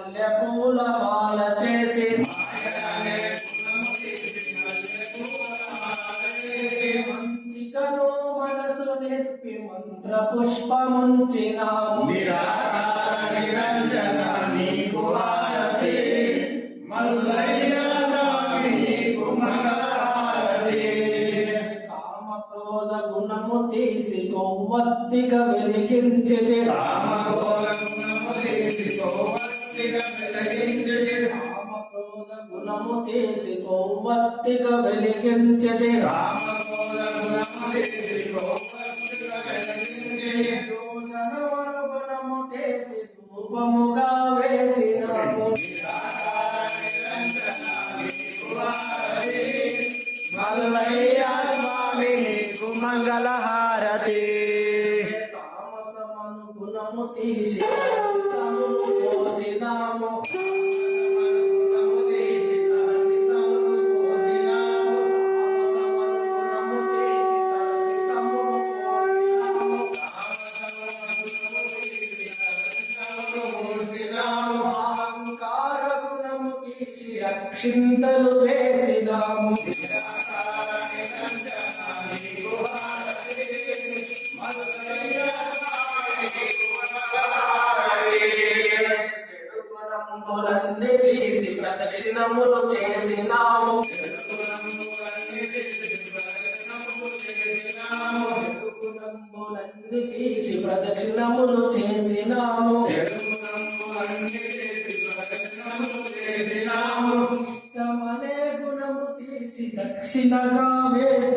మల్లె పూల మాల చేసి మంచికను మనసు నేర్పి మంత్ర పుష్పముంచినాము నిరాకార నిరంజన నీకు హారతి మల్లయ్య స్వామి నీకు మంగళహారతి కామ క్రోధ గుణము తీసి కొవ్వొత్తిగా వెలిగించితే కామ క్రోధ గుణము తీసి కొవ్వొత్తిగా వెలిగించితే కామ క్రోధ గుణము తీసి కొవ్వొత్తిగా వెలిగించితే కామ క్రోధ గుణము తీసి కొవ్వొత్తిగా వెలిగించితే దూషణమును గుణము తీసి ధూపముగా వేసినాము మల్లయ్య స్వామి నీకు మంగళహారతి తామసమను గుణము తీసి రసిసమును పోసినాము అహంకార గుణము తీసి అక్షింతలు వేసినాము చెడు గుణములన్నీ తీసి ప్రదక్షిణములు చేసినాము చెడు గుణములన్నీ తీసి ప్రదక్షిణములు చేసినాము ఇష్టమనే గుణము తీసి దక్షిణగా వేసి